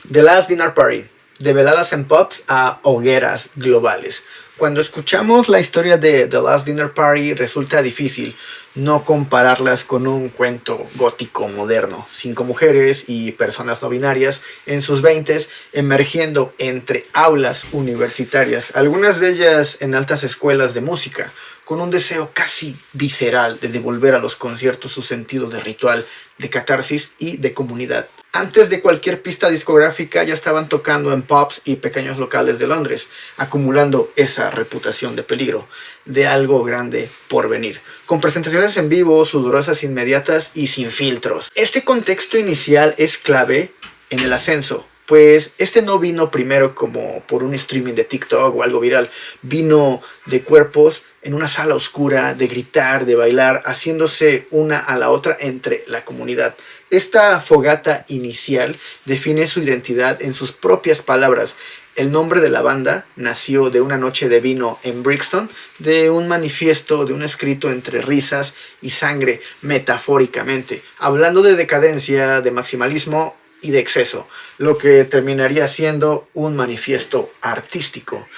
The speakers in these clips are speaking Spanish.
The Last Dinner Party, de veladas en pubs a hogueras globales. Cuando escuchamos la historia de The Last Dinner Party resulta difícil no compararlas con un cuento gótico moderno. 5 mujeres y personas no binarias en sus 20s emergiendo entre aulas universitarias, algunas de ellas en altas escuelas de música, con un deseo casi visceral de devolver a los conciertos su sentido de ritual, de catarsis y de comunidad. Antes de cualquier pista discográfica ya estaban tocando en pubs y pequeños locales de Londres, acumulando esa reputación de peligro, de algo grande por venir, con presentaciones en vivo, sudorosas, inmediatas y sin filtros. Este contexto inicial es clave en el ascenso, pues este no vino primero como por un streaming de TikTok o algo viral, vino de cuerpos en una sala oscura, de gritar, de bailar, haciéndose una a la otra entre la comunidad. Esta fogata inicial define su identidad en sus propias palabras. El nombre de la banda nació de una noche de vino en Brixton, de un manifiesto, de un escrito entre risas y sangre, metafóricamente, hablando de decadencia, de maximalismo y de exceso, lo que terminaría siendo un manifiesto artístico.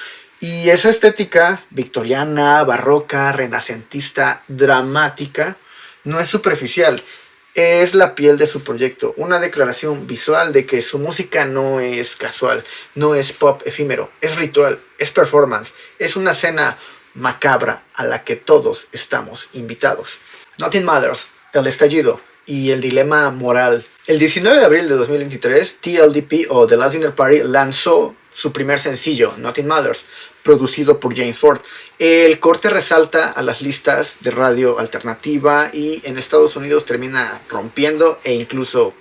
Y esa estética victoriana, barroca, renacentista, dramática, no es superficial, es la piel de su proyecto, una declaración visual de que su música no es casual, no es pop efímero, es ritual, es performance, es una cena macabra a la que todos estamos invitados. Nothing Matters, el estallido y el dilema moral. El 19 de abril de 2023, TLDP o The Last Dinner Party lanzó su primer sencillo, Nothing Matters, producido por James Ford. El corte resalta a las listas de radio alternativa y en Estados Unidos termina rompiendo e incluso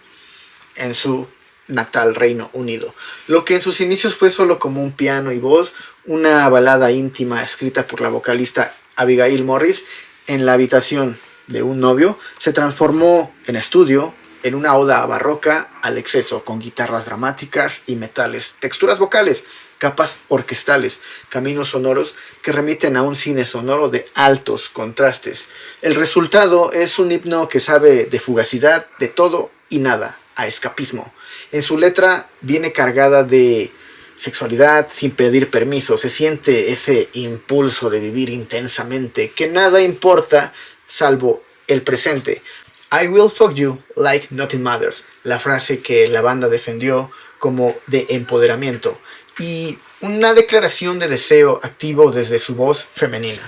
en su natal Reino Unido. Lo que en sus inicios fue solo como un piano y voz, una balada íntima escrita por la vocalista Abigail Morris en la habitación de un novio, se transformó en estudio, en una oda barroca al exceso, con guitarras dramáticas y metales, texturas vocales, capas orquestales, caminos sonoros que remiten a un cine sonoro de altos contrastes. El resultado es un himno que sabe de fugacidad, de todo y nada, a escapismo. En su letra viene cargada de sexualidad sin pedir permiso, se siente ese impulso de vivir intensamente, que nada importa salvo el presente. I will fuck you like nothing matters, la frase que la banda defendió como de empoderamiento y una declaración de deseo activo desde su voz femenina.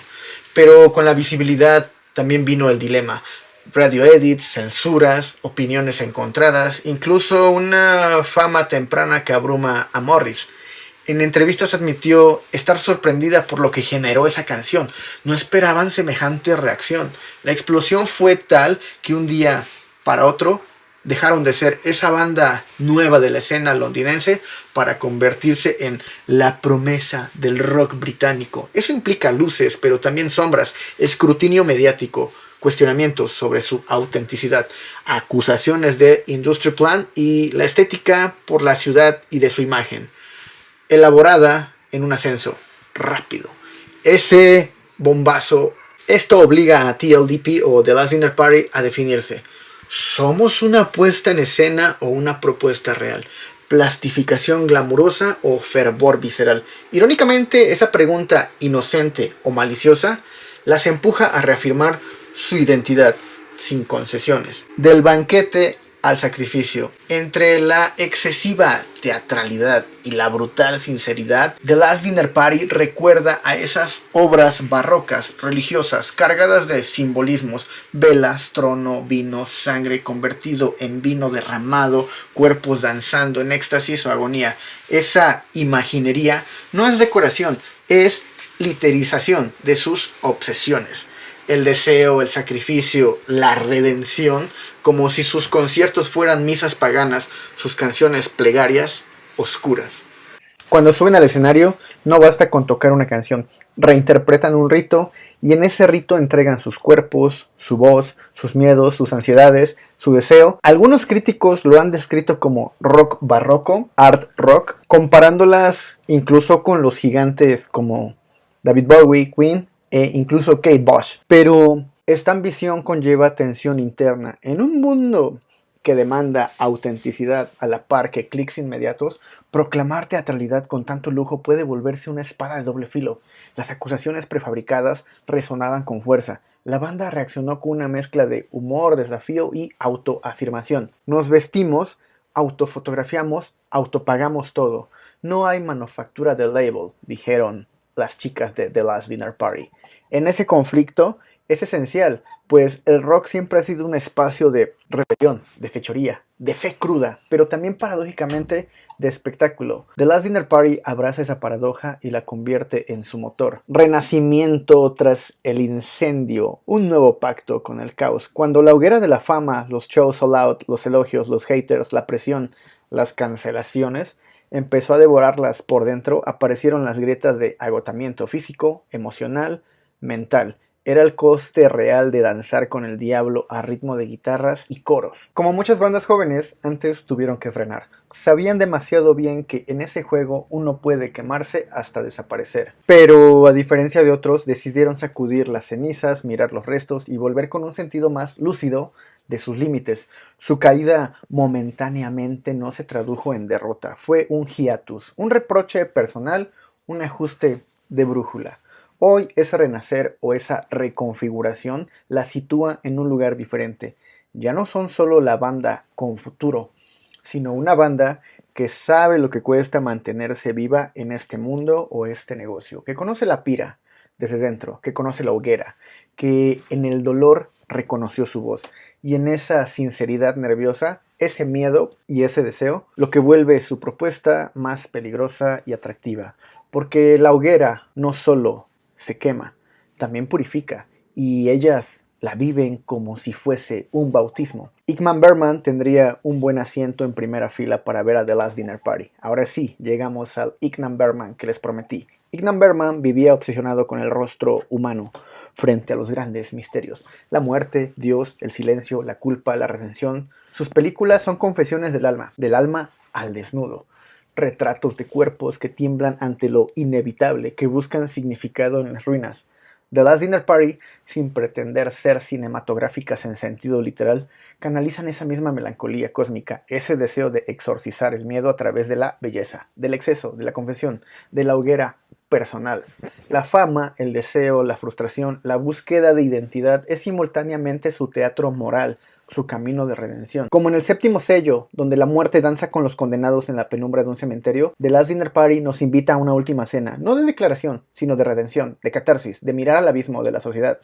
Pero con la visibilidad también vino el dilema. Radio edits, censuras, opiniones encontradas, incluso una fama temprana que abruma a Morris. En entrevistas admitió estar sorprendida por lo que generó esa canción. No esperaban semejante reacción. La explosión fue tal que un día para otro dejaron de ser esa banda nueva de la escena londinense para convertirse en la promesa del rock británico. Eso implica luces, pero también sombras, escrutinio mediático, cuestionamientos sobre su autenticidad, acusaciones de Industry Plan y la estética por la ciudad y de su imagen. Elaborada en un ascenso rápido. Ese bombazo, esto obliga a TLDP o The Last Dinner Party a definirse. ¿Somos una puesta en escena o una propuesta real? ¿Plastificación glamurosa o fervor visceral? Irónicamente, esa pregunta inocente o maliciosa las empuja a reafirmar su identidad sin concesiones. Del banquete al sacrificio. Entre la excesiva teatralidad y la brutal sinceridad, The Last Dinner Party recuerda a esas obras barrocas, religiosas, cargadas de simbolismos, velas, trono, vino, sangre convertido en vino derramado, cuerpos danzando en éxtasis o agonía. Esa imaginería no es decoración, es literización de sus obsesiones. El deseo, el sacrificio, la redención, como si sus conciertos fueran misas paganas, sus canciones plegarias oscuras. Cuando suben al escenario, no basta con tocar una canción, reinterpretan un rito y en ese rito entregan sus cuerpos, su voz, sus miedos, sus ansiedades, su deseo. Algunos críticos lo han descrito como rock barroco, art rock, comparándolas incluso con los gigantes como David Bowie, Queen e incluso Kate Bush. Pero esta ambición conlleva tensión interna. En un mundo que demanda autenticidad a la par que clics inmediatos, proclamar teatralidad con tanto lujo puede volverse una espada de doble filo. Las acusaciones prefabricadas resonaban con fuerza. La banda reaccionó con una mezcla de humor, desafío y autoafirmación. Nos vestimos, autofotografiamos, autopagamos todo. No hay manufactura de label, dijeron las chicas de The Last Dinner Party. En ese conflicto es esencial, pues el rock siempre ha sido un espacio de rebelión, de fechoría, de fe cruda, pero también paradójicamente de espectáculo. The Last Dinner Party abraza esa paradoja y la convierte en su motor. Renacimiento tras el incendio, un nuevo pacto con el caos. Cuando la hoguera de la fama, los shows sold out, los elogios, los haters, la presión, las cancelaciones, empezó a devorarlas por dentro, aparecieron las grietas de agotamiento físico, emocional, mental. Era el coste real de danzar con el diablo a ritmo de guitarras y coros. Como muchas bandas jóvenes, antes tuvieron que frenar. Sabían demasiado bien que en ese juego uno puede quemarse hasta desaparecer. Pero a diferencia de otros, decidieron sacudir las cenizas, mirar los restos y volver con un sentido más lúcido de sus límites. Su caída momentáneamente no se tradujo en derrota. Fue un hiatus, un reproche personal, un ajuste de brújula. Hoy ese renacer o esa reconfiguración la sitúa en un lugar diferente. Ya no son solo la banda con futuro, sino una banda que sabe lo que cuesta mantenerse viva en este mundo o este negocio, que conoce la pira desde dentro, que conoce la hoguera, que en el dolor reconoció su voz y en esa sinceridad nerviosa, ese miedo y ese deseo, lo que vuelve su propuesta más peligrosa y atractiva, porque la hoguera no solo se quema, también purifica, y ellas la viven como si fuese un bautismo. Ingmar Bergman tendría un buen asiento en primera fila para ver a The Last Dinner Party. Ahora sí, llegamos al Ingmar Bergman que les prometí. Ingmar Bergman vivía obsesionado con el rostro humano frente a los grandes misterios. La muerte, Dios, el silencio, la culpa, la redención. Sus películas son confesiones del alma al desnudo. Retratos de cuerpos que tiemblan ante lo inevitable, que buscan significado en las ruinas. The Last Dinner Party, sin pretender ser cinematográficas en sentido literal, canalizan esa misma melancolía cósmica, ese deseo de exorcizar el miedo a través de la belleza, del exceso, de la confesión, de la hoguera personal. La fama, el deseo, la frustración, la búsqueda de identidad es simultáneamente su teatro moral, su camino de redención. Como en el séptimo sello, donde la muerte danza con los condenados en la penumbra de un cementerio, The Last Dinner Party nos invita a una última cena, no de declaración, sino de redención, de catarsis, de mirar al abismo de la sociedad,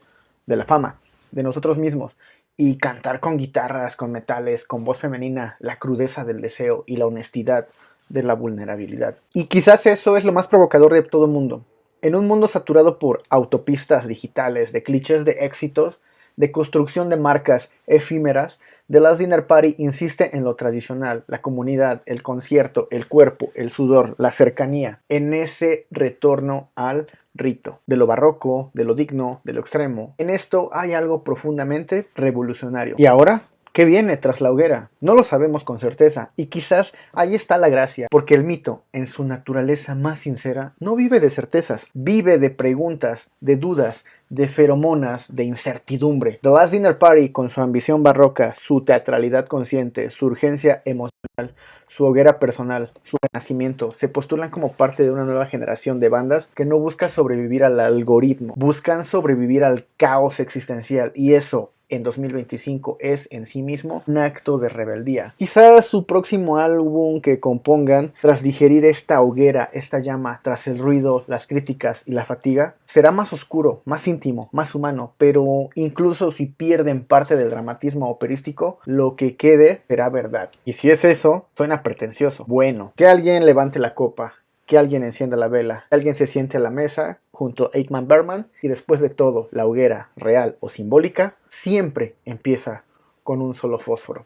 de la fama, de nosotros mismos, y cantar con guitarras, con metales, con voz femenina, la crudeza del deseo y la honestidad de la vulnerabilidad. Y quizás eso es lo más provocador de todo el mundo. En un mundo saturado por autopistas digitales, de clichés de éxitos, de construcción de marcas efímeras, The Last Dinner Party insiste en lo tradicional, la comunidad, el concierto, el cuerpo, el sudor, la cercanía, en ese retorno al rito, de lo barroco, de lo digno, de lo extremo. En esto hay algo profundamente revolucionario. ¿Y ahora? ¿Qué viene tras la hoguera? No lo sabemos con certeza, y quizás ahí está la gracia, porque el mito, en su naturaleza más sincera, no vive de certezas, vive de preguntas, de dudas, de feromonas, de incertidumbre. The Last Dinner Party, con su ambición barroca, su teatralidad consciente, su urgencia emocional, su hoguera personal, su renacimiento, se postulan como parte de una nueva generación de bandas que no busca sobrevivir al algoritmo, buscan sobrevivir al caos existencial, y eso en 2025 es en sí mismo un acto de rebeldía. Quizás su próximo álbum que compongan, tras digerir esta hoguera, esta llama, tras el ruido, las críticas y la fatiga, será más oscuro, más íntimo, más humano, pero incluso si pierden parte del dramatismo operístico, lo que quede será verdad. Y si es eso, suena pretencioso. Bueno, que alguien levante la copa, que alguien encienda la vela, que alguien se siente a la mesa junto a Ingmar Bergman, y después de todo, la hoguera, real o simbólica, siempre empieza con un solo fósforo.